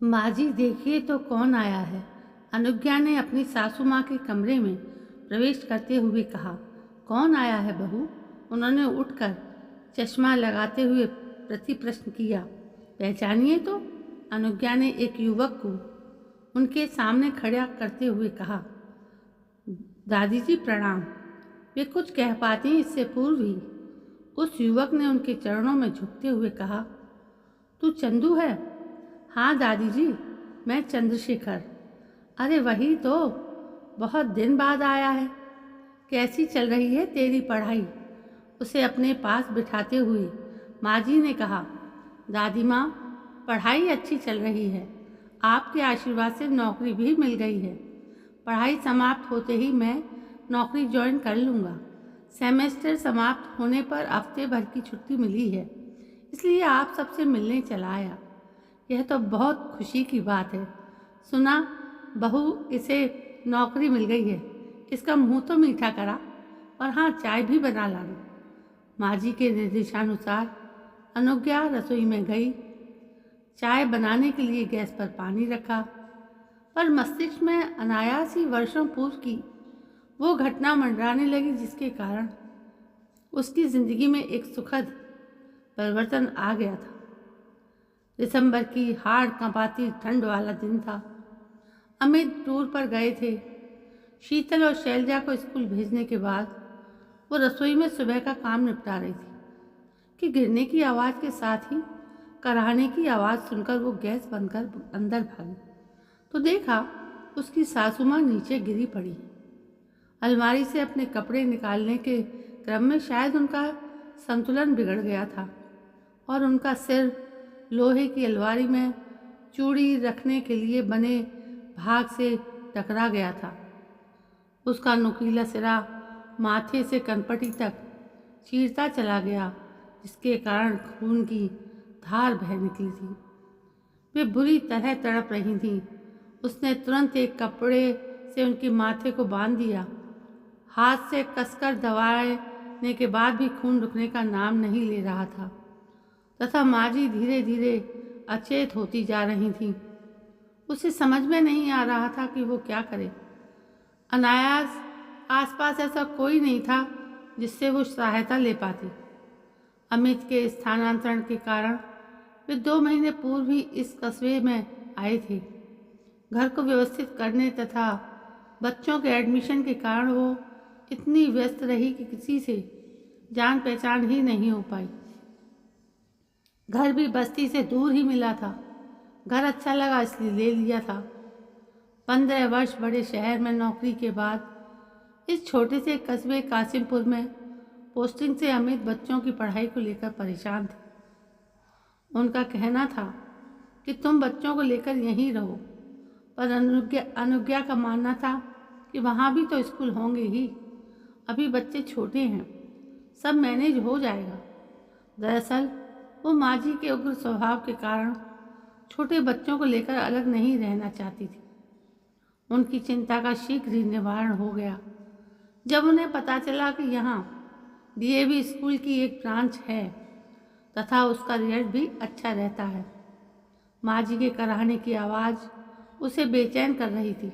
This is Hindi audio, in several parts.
माँ जी देखिए तो कौन आया है। अनुज्ञा ने अपनी सासू माँ के कमरे में प्रवेश करते हुए कहा। कौन आया है बहू? उन्होंने उठकर चश्मा लगाते हुए प्रति प्रश्न किया। पहचानिए तो। अनुज्ञा ने एक युवक को उनके सामने खड़ा करते हुए कहा। दादी जी प्रणाम। वे कुछ कह पाती इससे पूर्व ही उस युवक ने उनके चरणों में झुकते हुए कहा, तू चंदू है? हाँ दादी जी, मैं चंद्रशेखर। अरे वही तो, बहुत दिन बाद आया है। कैसी चल रही है तेरी पढ़ाई? उसे अपने पास बिठाते हुए माँ जी ने कहा। दादी माँ, पढ़ाई अच्छी चल रही है। आपके आशीर्वाद से नौकरी भी मिल गई है। पढ़ाई समाप्त होते ही मैं नौकरी ज्वाइन कर लूँगा। सेमेस्टर समाप्त होने पर हफ्ते भर की छुट्टी मिली है, इसलिए आप सबसे मिलने चला आया। यह तो बहुत खुशी की बात है। सुना बहू इसे नौकरी मिल गई है। इसका मुंह तो मीठा करा, और हाँ, चाय भी बना लाना। माँ जी के निर्देशानुसार अनुज्ञा रसोई में गई। चाय बनाने के लिए गैस पर पानी रखा, पर मस्तिष्क में अनायास ही वर्षों पूर्व की वो घटना मंडराने लगी जिसके कारण उसकी जिंदगी में एक सुखद परिवर्तन आ गया था। दिसंबर की हाड़ कंपाती ठंड वाला दिन था। अमित टूर पर गए थे। शीतल और शैलजा को स्कूल भेजने के बाद वो रसोई में सुबह का काम निपटा रही थी कि गिरने की आवाज़ के साथ ही कराहने की आवाज़ सुनकर वो गैस बंद कर अंदर भागी तो देखा उसकी सासू माँ नीचे गिरी पड़ी। अलमारी से अपने कपड़े निकालने के क्रम में शायद उनका संतुलन बिगड़ गया था और उनका सिर लोहे की अलमारी में चूड़ी रखने के लिए बने भाग से टकरा गया था। उसका नुकीला सिरा माथे से कनपटी तक चीरता चला गया, जिसके कारण खून की धार बह निकली थी। वे बुरी तरह तड़प रही थीं। उसने तुरंत एक कपड़े से उनके माथे को बांध दिया। हाथ से कसकर दबाने के बाद भी खून रुकने का नाम नहीं ले रहा था तथा माँ जी धीरे धीरे अचेत होती जा रही थीं। उसे समझ में नहीं आ रहा था कि वो क्या करे। अनायास आसपास ऐसा कोई नहीं था जिससे वो सहायता ले पाती। अमित के स्थानांतरण के कारण वे 2 महीने पूर्व ही इस कस्बे में आए थे। घर को व्यवस्थित करने तथा बच्चों के एडमिशन के कारण वो इतनी व्यस्त रही कि किसी से जान पहचान ही नहीं हो पाई। घर भी बस्ती से दूर ही मिला था। घर अच्छा लगा इसलिए ले लिया था। 15 वर्ष बड़े शहर में नौकरी के बाद इस छोटे से कस्बे कासिमपुर में पोस्टिंग से अमित बच्चों की पढ़ाई को लेकर परेशान थे। उनका कहना था कि तुम बच्चों को लेकर यहीं रहो, पर अनुज्ञा का मानना था कि वहाँ भी तो स्कूल होंगे ही। अभी बच्चे छोटे हैं, सब मैनेज हो जाएगा। दरअसल वो माँ जी के उग्र स्वभाव के कारण छोटे बच्चों को लेकर अलग नहीं रहना चाहती थी। उनकी चिंता का शीघ्र ही निवारण हो गया जब उन्हें पता चला कि यहाँ डीएवी स्कूल की एक ब्रांच है तथा उसका रिजल्ट भी अच्छा रहता है। माँ जी के कराहने की आवाज़ उसे बेचैन कर रही थी।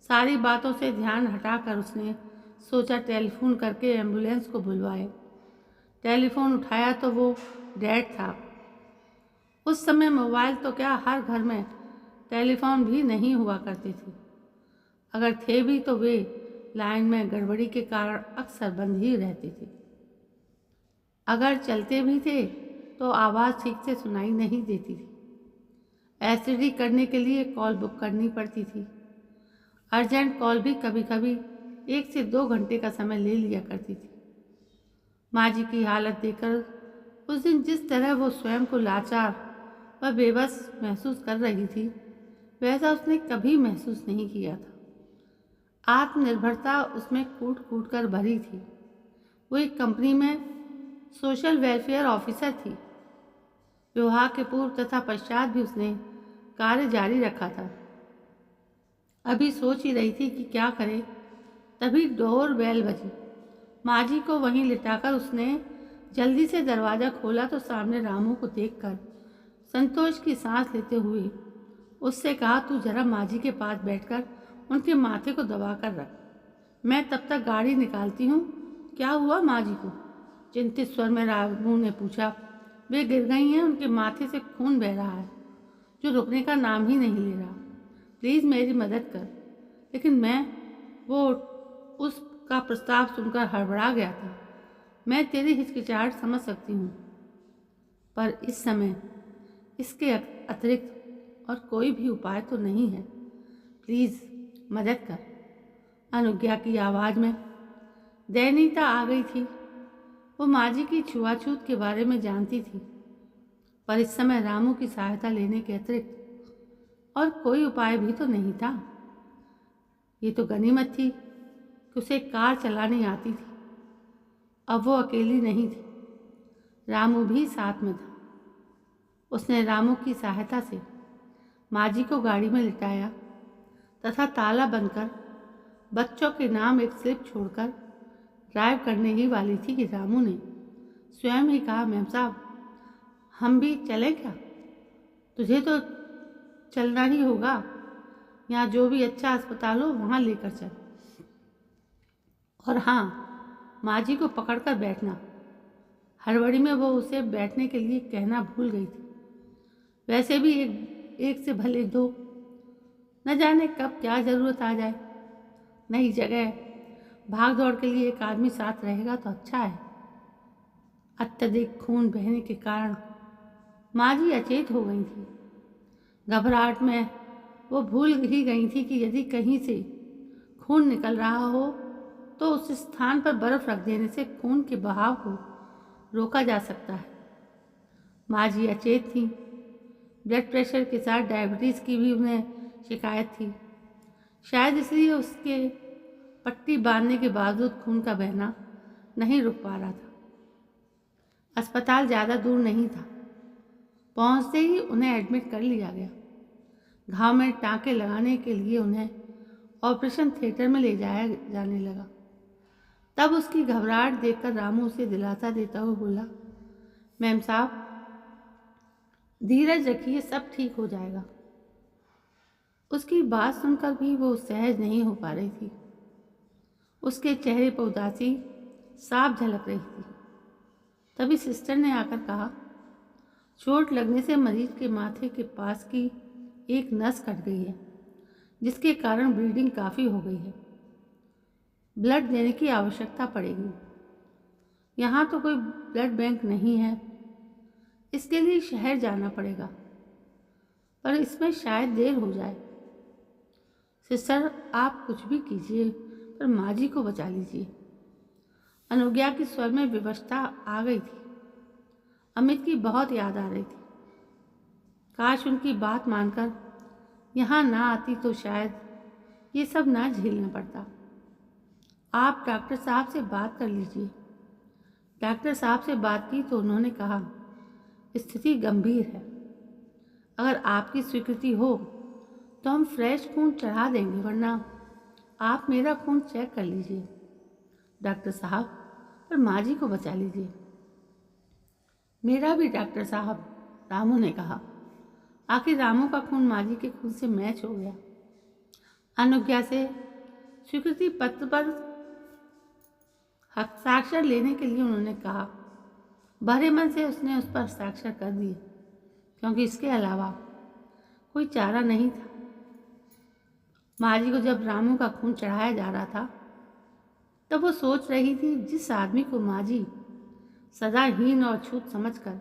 सारी बातों से ध्यान हटाकर उसने सोचा टेलीफोन करके एम्बुलेंस को बुलवाए। टेलीफोन उठाया तो वो डैड था। उस समय मोबाइल तो क्या, हर घर में टेलीफोन भी नहीं हुआ करते थे। अगर थे भी तो वे लाइन में गड़बड़ी के कारण अक्सर बंद ही रहते थे। अगर चलते भी थे तो आवाज़ ठीक से सुनाई नहीं देती थी। एसटीडी करने के लिए कॉल बुक करनी पड़ती थी। अर्जेंट कॉल भी कभी कभी 1 से 2 घंटे का समय ले लिया करती थी। माँ जी की हालत देखकर उस दिन जिस तरह वो स्वयं को लाचार व बेबस महसूस कर रही थी, वैसा उसने कभी महसूस नहीं किया था। आत्मनिर्भरता उसमें कूट कूट कर भरी थी। वो एक कंपनी में सोशल वेलफेयर ऑफिसर थी। विवाह के पूर्व तथा पश्चात भी उसने कार्य जारी रखा था। अभी सोच ही रही थी कि क्या करे, तभी डोर बेल बजी। माँ जी को वहीं लिटाकर उसने जल्दी से दरवाज़ा खोला तो सामने रामू को देखकर संतोष की सांस लेते हुए उससे कहा, तू जरा माँ जी के पास बैठकर उनके माथे को दबा कर रख, मैं तब तक गाड़ी निकालती हूँ। क्या हुआ माँ जी को? चिंतित स्वर में रामू ने पूछा। वे गिर गई हैं, उनके माथे से खून बह रहा है जो रुकने का नाम ही नहीं ले रहा। प्लीज़ मेरी मदद कर। लेकिन मैं वो उसका प्रस्ताव सुनकर हड़बड़ा गया था। मैं तेरी हिचकिचाहट समझ सकती हूँ, पर इस समय इसके अतिरिक्त और कोई भी उपाय तो नहीं है। प्लीज़ मदद कर। अनुज्ञा की आवाज़ में दयनीयता आ गई थी। वो माँ जी की छुआछूत के बारे में जानती थी, पर इस समय रामू की सहायता लेने के अतिरिक्त और कोई उपाय भी तो नहीं था। ये तो गनीमत थी कि उसे कार चलानी आती थी। अब वो अकेली नहीं थी, रामू भी साथ में था। उसने रामू की सहायता से माँ जी को गाड़ी में लिटाया तथा ताला बंद कर बच्चों के नाम एक स्लिप छोड़कर ड्राइव करने ही वाली थी कि रामू ने स्वयं ही कहा, मैम साहब हम भी चलें क्या? तुझे तो चलना ही होगा, यहाँ जो भी अच्छा अस्पताल हो वहाँ लेकर चल। और हाँ, माँ जी को पकड़कर बैठना। हड़बड़ी में वो उसे बैठने के लिए कहना भूल गई थी। वैसे भी एक से भले दो, न जाने कब क्या ज़रूरत आ जाए। नई जगह, भाग दौड़ के लिए एक आदमी साथ रहेगा तो अच्छा है। अत्यधिक खून बहने के कारण माँ जी अचेत हो गई थी। घबराहट में वो भूल ही गई थी कि यदि कहीं से खून निकल रहा हो तो उस स्थान पर बर्फ रख देने से खून के बहाव को रोका जा सकता है। माँ जी अचेत थी। ब्लड प्रेशर के साथ डायबिटीज़ की भी उन्हें शिकायत थी। शायद इसलिए उसके पट्टी बांधने के बावजूद खून का बहना नहीं रुक पा रहा था। अस्पताल ज़्यादा दूर नहीं था। पहुंचते ही उन्हें एडमिट कर लिया गया। घाव में टाँके लगाने के लिए उन्हें ऑपरेशन थिएटर में ले जाया जाने लगा। तब उसकी घबराहट देखकर रामू उसे दिलासा देता हुआ बोला, मैम साहब धीरज रखिए, सब ठीक हो जाएगा। उसकी बात सुनकर भी वो सहज नहीं हो पा रही थी। उसके चेहरे पर उदासी साफ झलक रही थी। तभी सिस्टर ने आकर कहा, चोट लगने से मरीज के माथे के पास की एक नस कट गई है, जिसके कारण ब्लीडिंग काफ़ी हो गई है। ब्लड देने की आवश्यकता पड़ेगी। यहाँ तो कोई ब्लड बैंक नहीं है, इसके लिए शहर जाना पड़ेगा, पर इसमें शायद देर हो जाए। सिस्टर आप कुछ भी कीजिए, पर माँ जी को बचा लीजिए। अनुज्ञा के स्वर में विवशता आ गई थी। अमित की बहुत याद आ रही थी। काश उनकी बात मानकर यहाँ ना आती तो शायद ये सब ना झेलना पड़ता। आप डॉक्टर साहब से बात कर लीजिए। डॉक्टर साहब से बात की तो उन्होंने कहा, स्थिति गंभीर है। अगर आपकी स्वीकृति हो तो हम फ्रेश खून चढ़ा देंगे, वरना आप मेरा खून चेक कर लीजिए डॉक्टर साहब, पर माँ जी को बचा लीजिए। मेरा भी डॉक्टर साहब, रामू ने कहा। आखिर रामू का खून माँ जी के खून से मैच हो गया। अनुज्ञा से स्वीकृति पत्र पर हस्ताक्षर लेने के लिए उन्होंने कहा। भरे मन से उसने उस पर हस्ताक्षर कर दिए, क्योंकि इसके अलावा कोई चारा नहीं था। माँ जी को जब रामू का खून चढ़ाया जा रहा था तब वो सोच रही थी, जिस आदमी को माँ जी सदा हीन और छूत समझकर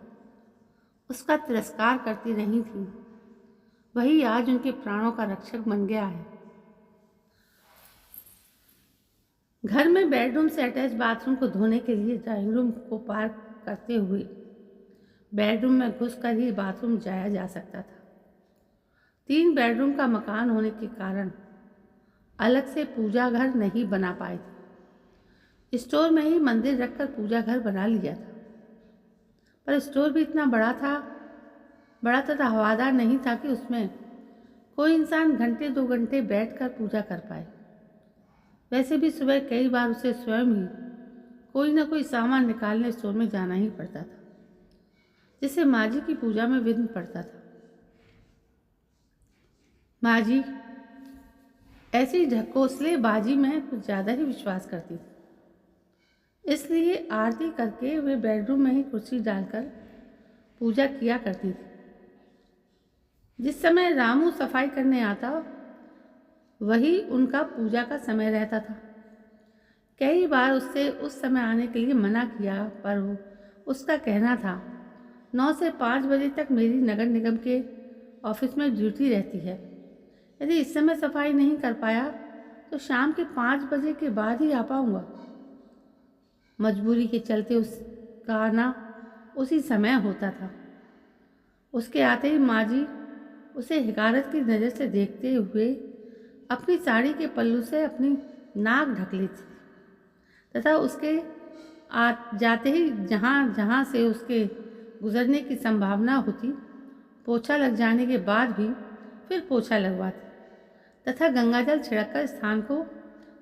उसका तिरस्कार करती रही थी, वही आज उनके प्राणों का रक्षक बन गया है। घर में बेडरूम से अटैच बाथरूम को धोने के लिए ड्राइंग रूम को पार करते हुए बेडरूम में घुसकर ही बाथरूम जाया जा सकता था। 3 बेडरूम का मकान होने के कारण अलग से पूजा घर नहीं बना पाए थे। स्टोर में ही मंदिर रखकर पूजा घर बना लिया था, पर स्टोर भी इतना बड़ा तथा हवादार नहीं था कि उसमें कोई इंसान घंटे 2 घंटे बैठकर पूजा कर पाए। वैसे भी सुबह कई बार उसे स्वयं ही कोई न कोई सामान निकालने स्टोर में जाना ही पड़ता था, जिससे माँ जी की पूजा में विघ्न पड़ता था। माँ जी, ऐसी ढकोसलेबाजी में कुछ ज़्यादा ही विश्वास करती थी, इसलिए आरती करके वे बेडरूम में ही कुर्सी डालकर पूजा किया करती थी। जिस समय रामू सफाई करने आता वही उनका पूजा का समय रहता था। कई बार उससे उस समय आने के लिए मना किया, पर उसका कहना था 9 से 5 बजे तक मेरी नगर निगम के ऑफिस में ड्यूटी रहती है। यदि इस समय सफाई नहीं कर पाया तो शाम के 5 बजे के बाद ही आ पाऊंगा। मजबूरी के चलते उसका आना उसी समय होता था। उसके आते ही माँ जी उसे हिकारत की नज़र से देखते हुए अपनी साड़ी के पल्लू से अपनी नाक ढक लेती तथा उसके जाते ही जहाँ जहाँ से उसके गुजरने की संभावना होती, पोछा लग जाने के बाद भी फिर पोछा लगवाती तथा गंगाजल छिड़ककर स्थान को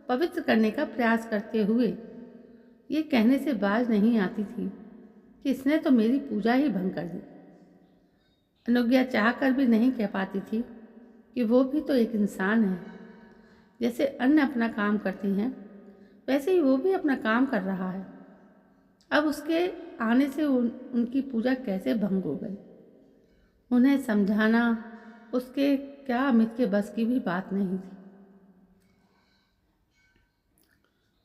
पवित्र करने का प्रयास करते हुए ये कहने से बाज नहीं आती थी कि इसने तो मेरी पूजा ही भंग कर दी। अनुज्ञा चाह कर भी नहीं कह पाती थी कि वो भी तो एक इंसान है। जैसे अन्य अपना काम करती हैं वैसे ही वो भी अपना काम कर रहा है। अब उसके आने से उनकी पूजा कैसे भंग हो गई? उन्हें समझाना उसके क्या अमित के बस की भी बात नहीं थी।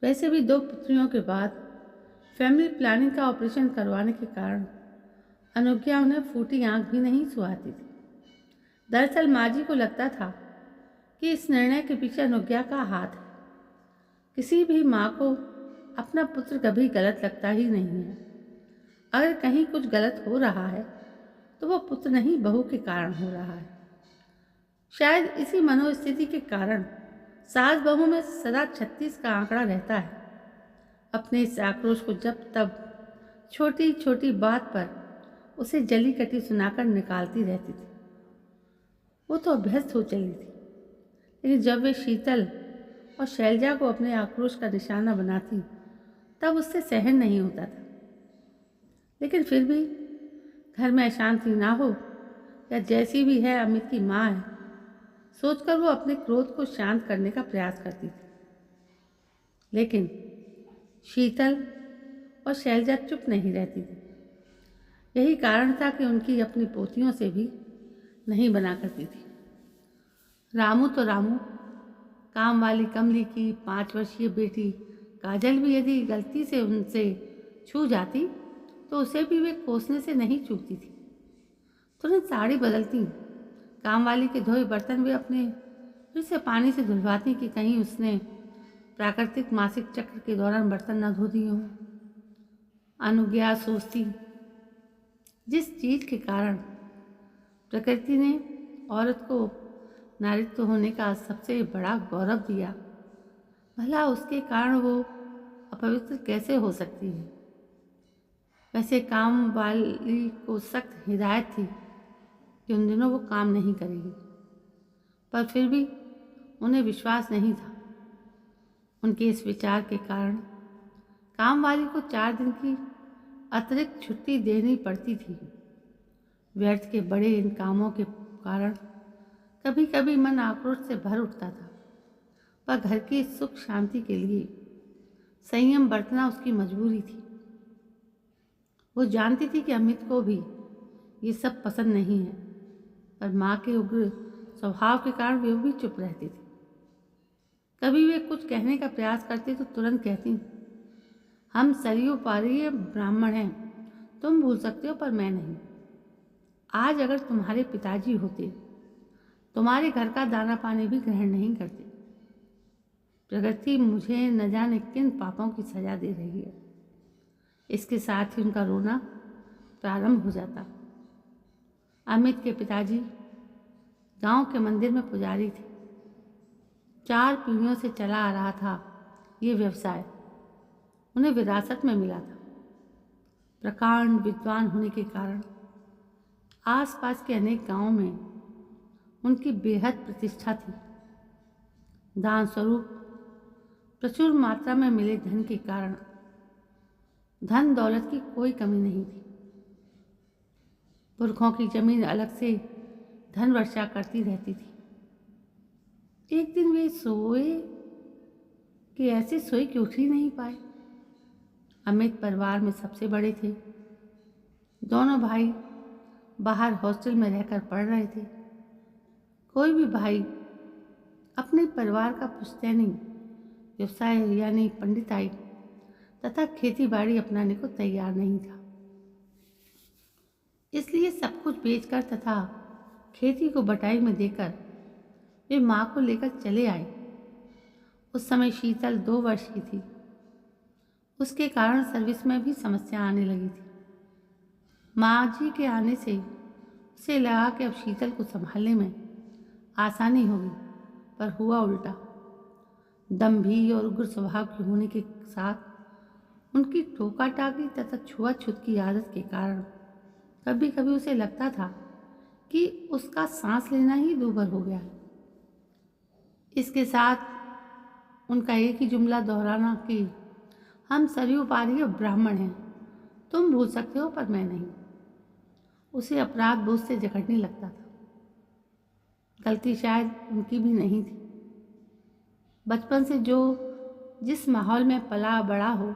वैसे भी 2 पुत्रियों के बाद फैमिली प्लानिंग का ऑपरेशन करवाने के कारण अनुज्ञा उन्हें फूटी आंख भी नहीं सुहाती थी। दरअसल माँ जी को लगता था कि इस निर्णय के पीछे अनुज्ञा का हाथ है। किसी भी माँ को अपना पुत्र कभी गलत लगता ही नहीं है। अगर कहीं कुछ गलत हो रहा है तो वो पुत्र नहीं बहू के कारण हो रहा है। शायद इसी मनोस्थिति के कारण सास बहू में सदा 36 का आंकड़ा रहता है। अपने इस आक्रोश को जब तब छोटी छोटी बात पर उसे जली कटी सुनाकर निकालती रहती थी। वो तो अभ्यस्त हो चली थी, लेकिन जब वे शीतल और शैलजा को अपने आक्रोश का निशाना बनाती तब उससे सहन नहीं होता था। लेकिन फिर भी घर में अशांति ना हो या जैसी भी है अमित की माँ है सोचकर वो अपने क्रोध को शांत करने का प्रयास करती थी। लेकिन शीतल और शैलजा चुप नहीं रहती थी। यही कारण था कि उनकी अपनी पोतियों से भी नहीं बना करती थी। रामू तो रामू, काम वाली कमली की 5 वर्षीय बेटी काजल भी यदि गलती से उनसे छू जाती तो उसे भी वे कोसने से नहीं चूकती थी। तुरंत साड़ी बदलती, काम वाली के धोए बर्तन वे अपने फिर से पानी से धुलवाती कि कहीं उसने प्राकृतिक मासिक चक्र के दौरान बर्तन न धो दिए हों। अनुज्ञा सोचती, जिस चीज़ के कारण प्रकृति ने औरत को नारित्व होने का सबसे बड़ा गौरव दिया, भला उसके कारण वो अपवित्र कैसे हो सकती है। वैसे काम वाली को सख्त हिदायत थी कि उन दिनों वो काम नहीं करेगी, पर फिर भी उन्हें विश्वास नहीं था। उनके इस विचार के कारण काम वाली को 4 दिन की अतिरिक्त छुट्टी देनी पड़ती थी। व्यर्थ के बड़े इन कामों के कारण कभी कभी मन आक्रोश से भर उठता था, पर घर की सुख शांति के लिए संयम बरतना उसकी मजबूरी थी। वो जानती थी कि अमित को भी ये सब पसंद नहीं है, पर माँ के उग्र स्वभाव के कारण वे भी चुप रहती थी। कभी वे कुछ कहने का प्रयास करते तो तुरंत कहती, हम सरयू पारीय ब्राह्मण हैं, तुम भूल सकते हो पर मैं नहीं। आज अगर तुम्हारे पिताजी होते तुम्हारे घर का दाना पानी भी ग्रहण नहीं करते। प्रकृति मुझे न जाने किन पापों की सजा दे रही है। इसके साथ ही उनका रोना प्रारंभ हो जाता। अमित के पिताजी गांव के मंदिर में पुजारी थे। 4 पीढ़ियों से चला आ रहा था ये व्यवसाय, उन्हें विरासत में मिला था। प्रकांड विद्वान होने के कारण आसपास के अनेक गांवों में उनकी बेहद प्रतिष्ठा थी। दान स्वरूप प्रचुर मात्रा में मिले धन के कारण धन दौलत की कोई कमी नहीं थी। पुरखों की जमीन अलग से धन वर्षा करती रहती थी। एक दिन वे सोए कि ऐसे सोए कि उठ ही नहीं पाए। अमित परिवार में सबसे बड़े थे। दोनों भाई बाहर हॉस्टल में रहकर पढ़ रहे थे। कोई भी भाई अपने परिवार का पुश्तैनी व्यवसाय यानी पंडिताई तथा खेती बाड़ी अपनाने को तैयार नहीं था। इसलिए सब कुछ बेचकर तथा खेती को बटाई में देकर वे माँ को लेकर चले आए। उस समय शीतल 2 वर्ष की थी। उसके कारण सर्विस में भी समस्या आने लगी थी। माँ जी के आने से उसे लगा कि अब शीतल को संभालने में आसानी होगी, पर हुआ उल्टा। दंभी और उग्र स्वभाव के होने के साथ उनकी टोका टाकी तथा छुआछूत की आदत के कारण कभी कभी उसे लगता था कि उसका सांस लेना ही दूभर हो गया। इसके साथ उनका एक ही जुमला दोहराना कि हम सरयू पारी ब्राह्मण हैं, तुम भूल सकते हो पर मैं नहीं, उसे अपराध बोझ से जकड़ने लगता था। गलती शायद उनकी भी नहीं थी। बचपन से जो जिस माहौल में पला बड़ा हो,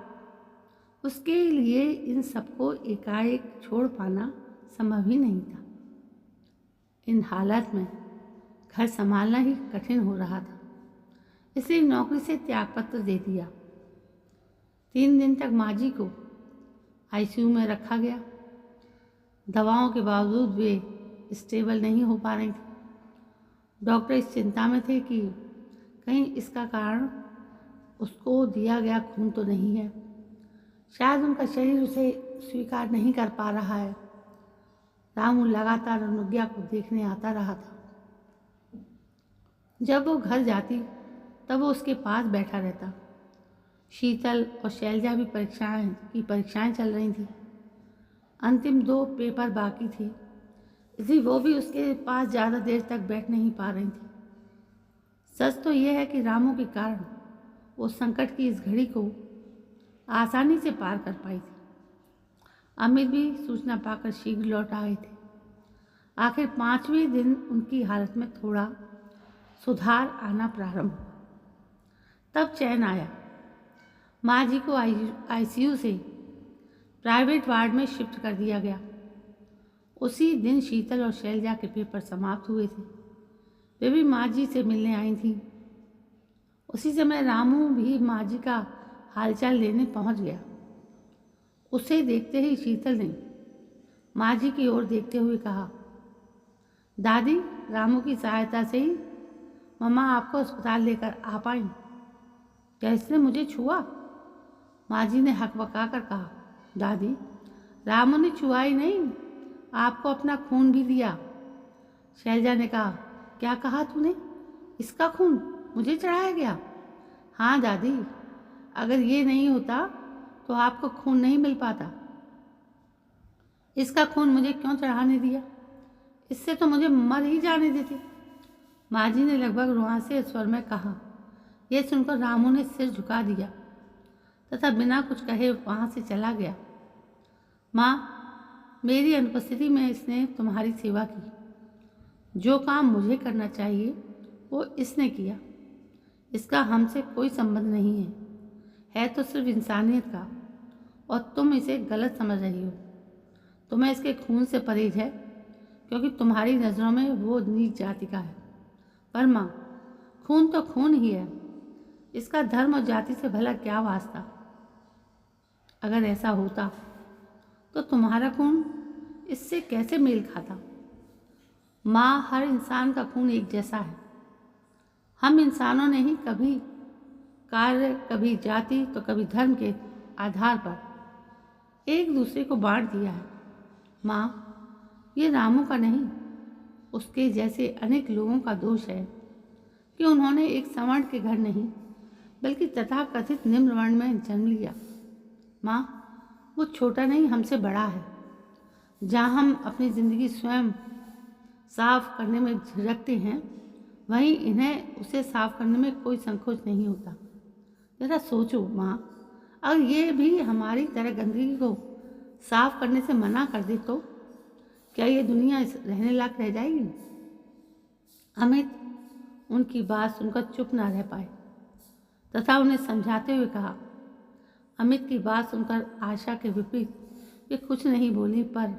उसके लिए इन सबको एकाएक छोड़ पाना संभव ही नहीं था। इन हालात में घर संभालना ही कठिन हो रहा था, इसलिए नौकरी से त्यागपत्र दे दिया। 3 दिन तक माँ जी को आईसीयू में रखा गया। दवाओं के बावजूद वे स्टेबल नहीं हो पा रही थी। डॉक्टर इस चिंता में थे कि कहीं इसका कारण उसको दिया गया खून तो नहीं है। शायद उनका शरीर उसे स्वीकार नहीं कर पा रहा है। रामू लगातार अनुज्ञा को देखने आता रहा था। जब वो घर जाती तब वो उसके पास बैठा रहता। शीतल और शैलजा भी परीक्षाएं चल रही थी। अंतिम 2 पेपर बाकी थे, इसलिए वो भी उसके पास ज़्यादा देर तक बैठ नहीं पा रही थी। सच तो यह है कि रामू के कारण वो संकट की इस घड़ी को आसानी से पार कर पाई थी। अमित भी सूचना पाकर शीघ्र लौट आए थे। आखिर 5वें दिन उनकी हालत में थोड़ा सुधार आना प्रारंभ हुआ। तब चैन आया। माँ जी को आईसीयू से प्राइवेट वार्ड में शिफ्ट कर दिया गया। उसी दिन शीतल और शैलजा के पेपर समाप्त हुए थे। वे भी माँ जी से मिलने आई थीं। उसी समय रामू भी माँ जी का हालचाल लेने पहुँच गया। उसे देखते ही शीतल ने माँ जी की ओर देखते हुए कहा, दादी, रामू की सहायता से ही मम्मा आपको अस्पताल लेकर आ पाई। क्या इसने मुझे छुआ? माँ जी ने हकबका कर कहा, दादी, रामू ने छुआ ही नहीं, आपको अपना खून भी दिया। शैलजा ने कहा, क्या कहा तूने? इसका खून मुझे चढ़ाया गया? हाँ दादी, अगर ये नहीं होता तो आपको खून नहीं मिल पाता। इसका खून मुझे क्यों चढ़ाने दिया? इससे तो मुझे मर ही जाने देती। माँ जी ने लगभग रुआंसे स्वर में कहा। यह सुनकर रामू ने सिर झुका दिया तथा बिना कुछ कहे वहाँ से चला गया। माँ, मेरी अनुपस्थिति में इसने तुम्हारी सेवा की। जो काम मुझे करना चाहिए वो इसने किया। इसका हमसे कोई संबंध नहीं है तो सिर्फ इंसानियत का, और तुम इसे गलत समझ रही हो। तुम्हें इसके खून से परहेज है क्योंकि तुम्हारी नज़रों में वो नीच जाति का है। पर माँ, खून तो खून ही है, इसका धर्म और जाति से भला क्या वास्ता? अगर ऐसा होता तो तुम्हारा खून इससे कैसे मेल खाता? माँ, हर इंसान का खून एक जैसा है। हम इंसानों ने ही कभी कार्य, कभी जाति तो कभी धर्म के आधार पर एक दूसरे को बांट दिया है। माँ, ये रामू का नहीं, उसके जैसे अनेक लोगों का दोष है कि उन्होंने एक सवर्ण के घर नहीं बल्कि तथाकथित निम्न वर्ण में जन्म लिया। माँ, वो छोटा नहीं, हमसे बड़ा है। जहाँ हम अपनी ज़िंदगी स्वयं साफ करने में झिझकते हैं, वहीं इन्हें उसे साफ करने में कोई संकोच नहीं होता। ज़रा सोचो माँ, अगर ये भी हमारी तरह गंदगी को साफ करने से मना कर दे तो क्या ये दुनिया रहने लायक रह जाएगी? अमित, उनकी बात सुनकर चुप न रह पाए तथा उन्हें समझाते हुए कहा। अमित की बात सुनकर आशा के विपरीत वे कुछ नहीं बोली, पर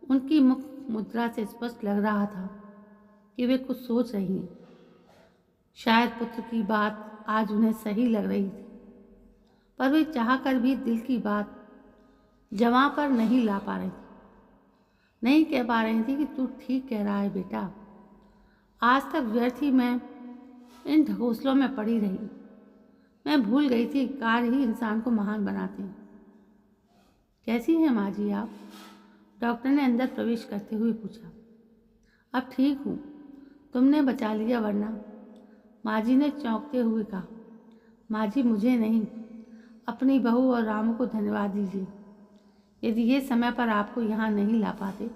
उनकी मुख मुद्रा से स्पष्ट लग रहा था कि वे कुछ सोच रही हैं। शायद पुत्र की बात आज उन्हें सही लग रही थी, पर वे चाहकर भी दिल की बात जवां पर नहीं ला पा रही थी। नहीं कह पा रही थी कि तू ठीक कह रहा है बेटा, आज तक व्यर्थ ही मैं इन ढकोसलों में पड़ी रही। मैं भूल गई थी कार्य ही इंसान को महान बनाते हैं। कैसी हैं माँ जी आप? डॉक्टर ने अंदर प्रवेश करते हुए पूछा। अब ठीक हूँ, तुमने बचा लिया, वरना। माँ जी ने चौंकते हुए कहा। माँ जी, मुझे नहीं, अपनी बहू और रामू को धन्यवाद दीजिए। यदि ये समय पर आपको यहाँ नहीं ला पाते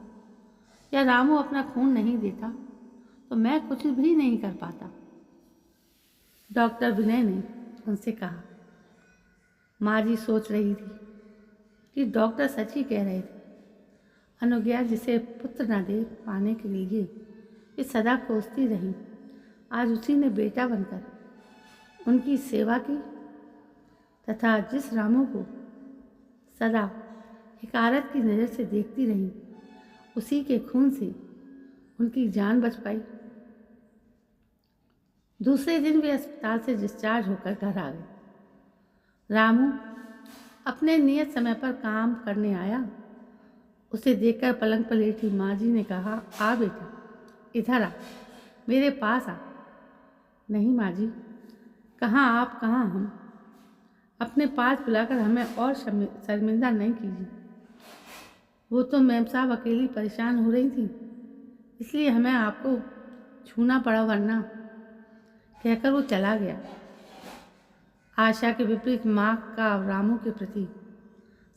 या रामू अपना खून नहीं देता तो मैं कुछ भी नहीं कर पाता। डॉक्टर विनय ने उनसे कहा। माँ जी सोच रही थी कि डॉक्टर सच ही कह रहे थे। अनुज्ञा जिसे पुत्र न दे पाने के लिए वे सदा कोसती रही, आज उसी ने बेटा बनकर उनकी सेवा की तथा जिस रामू को सदा हिकारत की नज़र से देखती रही, उसी के खून से उनकी जान बच पाई। दूसरे दिन वे अस्पताल से डिस्चार्ज होकर घर आ गए। रामू अपने नियत समय पर काम करने आया। उसे देखकर पलंग पर लेटी माँ जी ने कहा, आ बेटा, इधर आ, मेरे पास आ। नहीं माँ जी, कहाँ आप, कहाँ हम। अपने पास बुलाकर हमें और शर्मिंदा नहीं कीजिए। वो तो मैम साहब अकेली परेशान हो रही थी, इसलिए हमें आपको छूना पड़ा, वरना। कहकर वो चला गया। आशा के विपरीत माँ का रामू के प्रति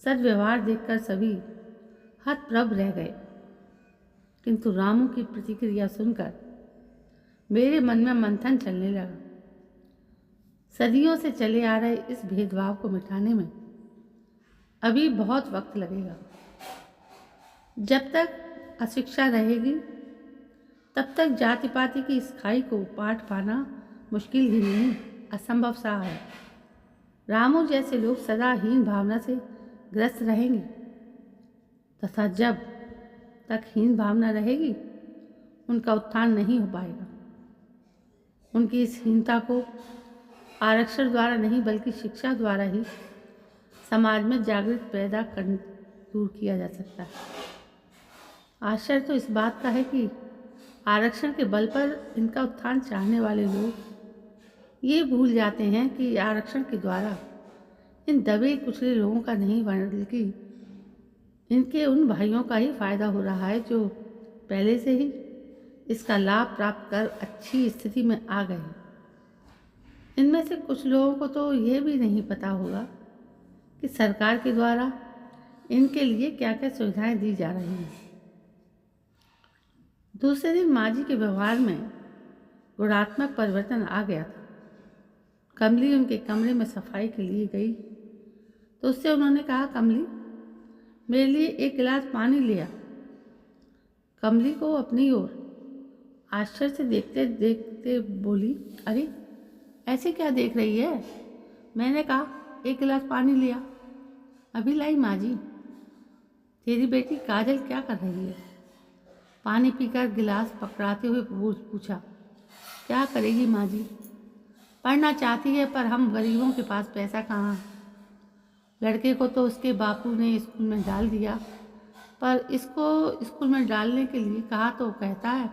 सद्व्यवहार देखकर सभी हतप्रभ रह गए, किंतु रामू की प्रतिक्रिया सुनकर मेरे मन में मंथन चलने लगा। सदियों से चले आ रहे इस भेदभाव को मिटाने में अभी बहुत वक्त लगेगा। जब तक अशिक्षा रहेगी तब तक जाति पाति की इस खाई को पाट पाना मुश्किल ही नहीं, असंभव सा है। रामू जैसे लोग सदा हीन भावना से ग्रस्त रहेंगे तथा जब तक हीन भावना रहेगी उनका उत्थान नहीं हो पाएगा। उनकी इस हीनता को आरक्षण द्वारा नहीं बल्कि शिक्षा द्वारा ही समाज में जागृत पैदा कर दूर किया जा सकता है। आश्चर्य तो इस बात का है कि आरक्षण के बल पर इनका उत्थान चाहने वाले लोग ये भूल जाते हैं कि आरक्षण के द्वारा इन दबे कुचले लोगों का नहीं बल्कि इनके उन भाइयों का ही फायदा हो रहा है जो पहले से ही इसका लाभ प्राप्त कर अच्छी स्थिति में आ गए हैं। इनमें से कुछ लोगों को तो यह भी नहीं पता होगा कि सरकार के द्वारा इनके लिए क्या क्या सुविधाएं दी जा रही हैं। दूसरे दिन माँ जी के व्यवहार में गुणात्मक परिवर्तन आ गया था। कमली उनके कमरे में सफाई के लिए गई तो उससे उन्होंने कहा, कमली, मेरे लिए एक गिलास पानी ले आ। कमली को अपनी ओर आश्चर्य से देखते देखते बोली, अरे ऐसे क्या देख रही है? मैंने कहा, एक गिलास पानी लिया। अभी लाई माँ जी। तेरी बेटी काजल क्या कर रही है? पानी पीकर गिलास पकड़ाते हुए पूछा। क्या करेगी माँ जी? पढ़ना चाहती है, पर हम गरीबों के पास पैसा कहाँ। लड़के को तो उसके बापू ने स्कूल में डाल दिया, पर इसको स्कूल में डालने के लिए कहा तो कहता है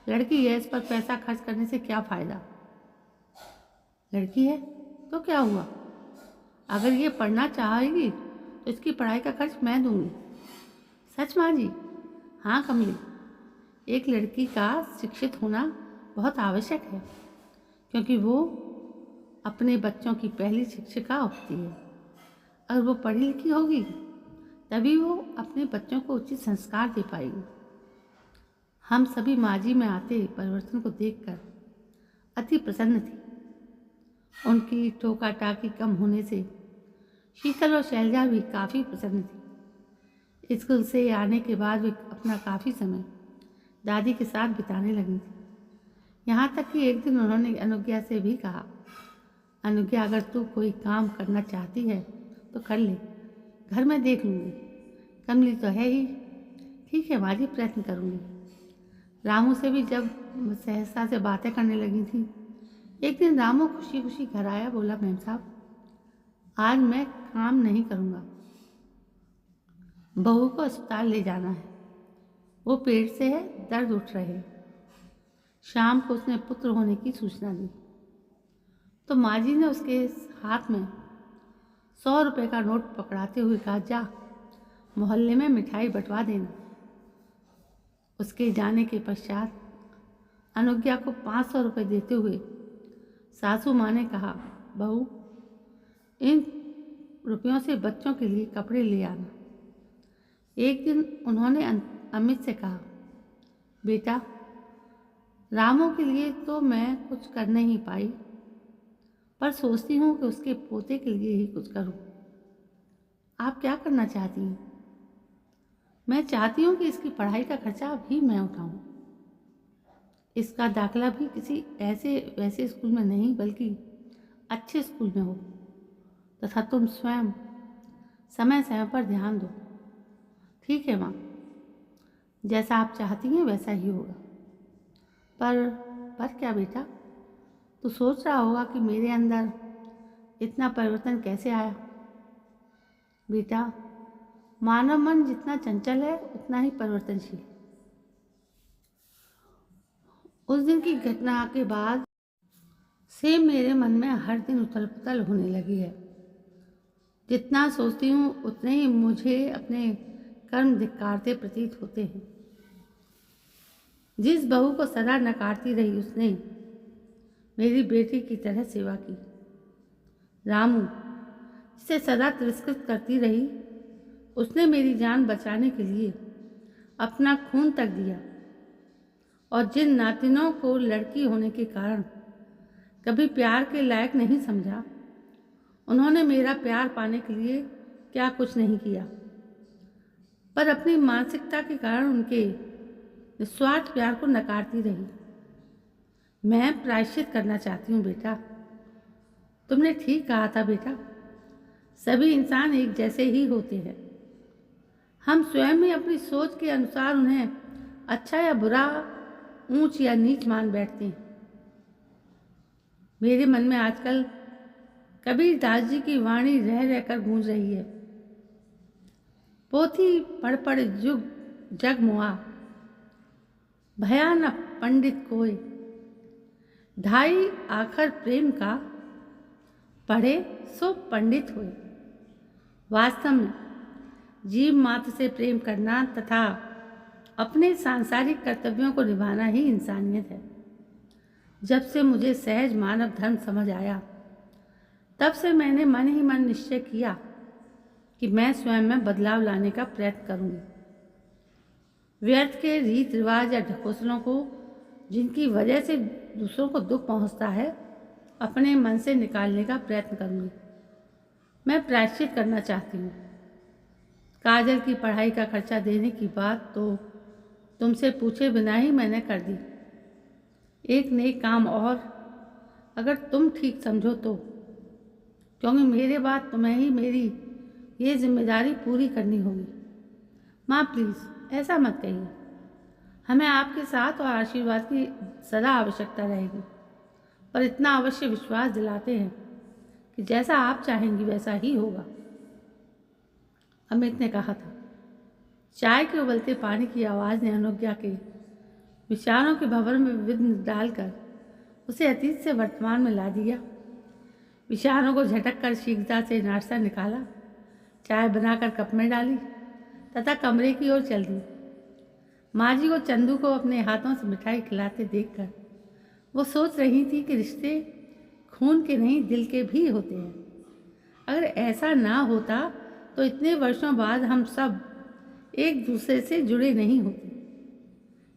लड़की है, इस पर पैसा खर्च करने से क्या फ़ायदा। लड़की है तो क्या हुआ? अगर ये पढ़ना चाहेगी तो इसकी पढ़ाई का खर्च मैं दूंगी। सच माँ जी? हाँ कमली, एक लड़की का शिक्षित होना बहुत आवश्यक है, क्योंकि वो अपने बच्चों की पहली शिक्षिका होती है। अगर वो पढ़ी लिखी होगी तभी वो अपने बच्चों को उचित संस्कार दे पाएगी। हम सभी माँ जी में आते परिवर्तन को देखकर अति प्रसन्न थी। उनकी टोका टाकी कम होने से शीतल और शैलजा भी काफ़ी प्रसन्न थी। स्कूल से आने के बाद वे अपना काफ़ी समय दादी के साथ बिताने लगी थी। यहाँ तक कि एक दिन उन्होंने अनुज्ञा से भी कहा, अनुज्ञा अगर तू कोई काम करना चाहती है तो कर ले, घर में देख लूँगी, कमली तो है ही। ठीक है माँ जी, प्रयत्न करूँगी। रामू से भी जब सहसा से बातें करने लगी थी, एक दिन रामू खुशी खुशी घर आया, बोला मैम साहब आज मैं काम नहीं करूँगा, बहू को अस्पताल ले जाना है, वो पेट से है, दर्द उठ रहे। शाम को उसने पुत्र होने की सूचना दी तो माँ जी ने उसके हाथ में 100 रुपये का नोट पकड़ाते हुए कहा, जा मोहल्ले में मिठाई बंटवा देना। उसके जाने के पश्चात अनुज्ञा को 500 रुपये देते हुए सासू माँ ने कहा, बहू इन रुपयों से बच्चों के लिए कपड़े ले आना। एक दिन उन्होंने अमित से कहा, बेटा रामू के लिए तो मैं कुछ कर नहीं पाई, पर सोचती हूँ कि उसके पोते के लिए ही कुछ करूँ। आप क्या करना चाहती हैं? मैं चाहती हूँ कि इसकी पढ़ाई का खर्चा भी मैं उठाऊँ। इसका दाखिला भी किसी ऐसे वैसे स्कूल में नहीं बल्कि अच्छे स्कूल में हो, तथा तुम स्वयं समय समय पर ध्यान दो। ठीक है माँ, जैसा आप चाहती हैं वैसा ही होगा। पर क्या बेटा, तू सोच रहा होगा कि मेरे अंदर इतना परिवर्तन कैसे आया। बेटा मानव मन जितना चंचल है उतना ही परिवर्तनशील। उस दिन की घटना के बाद से मेरे मन में हर दिन उथल पुथल होने लगी है। जितना सोचती हूँ उतने ही मुझे अपने कर्म धिक्कारते प्रतीत होते हैं। जिस बहू को सदा नकारती रही उसने मेरी बेटी की तरह सेवा की। रामू जिसे सदा तिरस्कृत करती रही उसने मेरी जान बचाने के लिए अपना खून तक दिया। और जिन नातिनों को लड़की होने के कारण कभी प्यार के लायक नहीं समझा, उन्होंने मेरा प्यार पाने के लिए क्या कुछ नहीं किया, पर अपनी मानसिकता के कारण उनके निस्वार्थ प्यार को नकारती रही। मैं प्रायश्चित करना चाहती हूँ बेटा। तुमने ठीक कहा था बेटा, सभी इंसान एक जैसे ही होते हैं। हम स्वयं ही अपनी सोच के अनुसार उन्हें अच्छा या बुरा, ऊंच या नीच मान बैठते हैं। मेरे मन में आजकल कबीर दास जी की वाणी रह रहकर गूंज रही है। पोथी पढ़ पढ़ जुग जग मुआ, भया न पंडित कोय, ढाई आखर प्रेम का, पढ़े सो पंडित होए। वास्तव में जीव मात्र से प्रेम करना तथा अपने सांसारिक कर्तव्यों को निभाना ही इंसानियत है। जब से मुझे सहज मानव धर्म समझ आया, तब से मैंने मन ही मन निश्चय किया कि मैं स्वयं में बदलाव लाने का प्रयत्न करूंगी। व्यर्थ के रीत रिवाज या ढकोसलों को, जिनकी वजह से दूसरों को दुख पहुंचता है, अपने मन से निकालने का प्रयत्न करूंगी। मैं प्रायश्चित करना चाहती हूँ। काजल की पढ़ाई का खर्चा देने की बात तो तुमसे पूछे बिना ही मैंने कर दी। एक नेक काम और, अगर तुम ठीक समझो तो, क्योंकि मेरे बाद तुम्हें ही मेरी ये जिम्मेदारी पूरी करनी होगी। माँ प्लीज़ ऐसा मत कहिए। हमें आपके साथ और आशीर्वाद की सदा आवश्यकता रहेगी, पर इतना अवश्य विश्वास दिलाते हैं कि जैसा आप चाहेंगी वैसा ही होगा। अमित ने कहा था। चाय के उबलते पानी की आवाज़ ने अनुज्ञा के विचारों के भंवर में विघ्न डालकर उसे अतीत से वर्तमान में ला दिया। विचारों को झटक कर शीघ्रता से नाश्ता निकाला, चाय बनाकर कप में डाली तथा कमरे की ओर चल दी। माँ जी को चंदू को अपने हाथों से मिठाई खिलाते देखकर वो सोच रही थी कि रिश्ते खून के नहीं दिल के भी होते हैं। अगर ऐसा ना होता तो इतने वर्षों बाद हम सब एक दूसरे से जुड़े नहीं होते।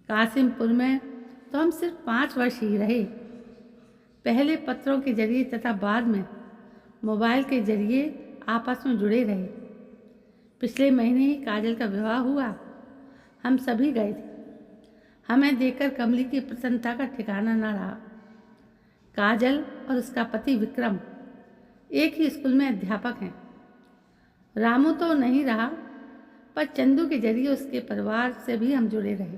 कासिमपुर में तो हम सिर्फ 5 वर्ष ही रहे, पहले पत्रों के जरिए तथा बाद में मोबाइल के जरिए आपस में जुड़े रहे। पिछले महीने ही काजल का विवाह हुआ, हम सभी गए थे। हमें देखकर कमली की प्रसन्नता का ठिकाना न रहा। काजल और उसका पति विक्रम एक ही स्कूल में अध्यापक हैं। रामू तो नहीं रहा, पर चंदू के जरिए उसके परिवार से भी हम जुड़े रहे।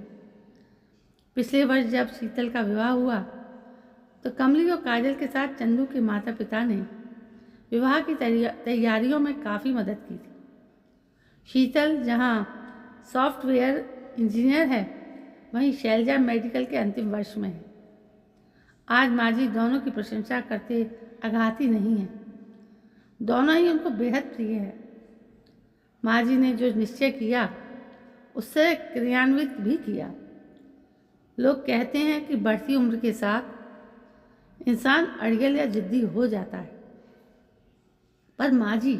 पिछले वर्ष जब शीतल का विवाह हुआ तो कमली और काजल के साथ चंदू के माता पिता ने विवाह की तैयारियों में काफ़ी मदद की थी। शीतल जहाँ सॉफ्टवेयर इंजीनियर है, वहीं शैलजा मेडिकल के अंतिम वर्ष में है। आज माँ जी दोनों की प्रशंसा करते अघाती नहीं है। दोनों ही उनको बेहद प्रिय है। माँ जी ने जो निश्चय किया उससे क्रियान्वित भी किया। लोग कहते हैं कि बढ़ती उम्र के साथ इंसान अड़ियल या जिद्दी हो जाता है, पर माँ जी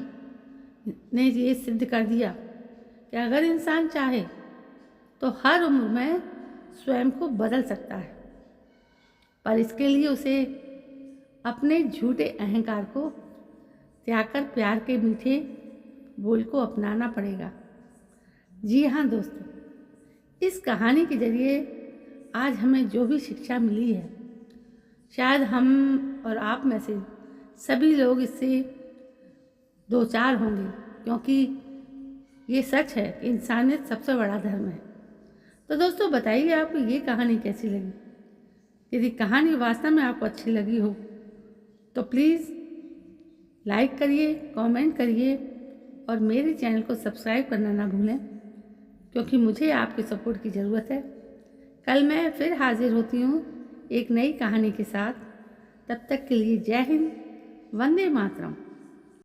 ने ये सिद्ध कर दिया कि अगर इंसान चाहे तो हर उम्र में स्वयं को बदल सकता है, पर इसके लिए उसे अपने झूठे अहंकार को त्याग कर प्यार के मीठे बोल को अपनाना पड़ेगा। जी हाँ दोस्तों, इस कहानी के जरिए आज हमें जो भी शिक्षा मिली है, शायद हम और आप में से सभी लोग इससे दो चार होंगे, क्योंकि ये सच है कि इंसानियत सबसे बड़ा धर्म है। तो दोस्तों बताइए आपको ये कहानी कैसी लगी। यदि कहानी वास्तव में आपको अच्छी लगी हो तो प्लीज़ लाइक करिए, कमेंट करिए और मेरे चैनल को सब्सक्राइब करना ना भूलें, क्योंकि मुझे आपके सपोर्ट की ज़रूरत है। कल मैं फिर हाजिर होती हूँ एक नई कहानी के साथ। तब तक के लिए जय हिंद, वंदे मातरम।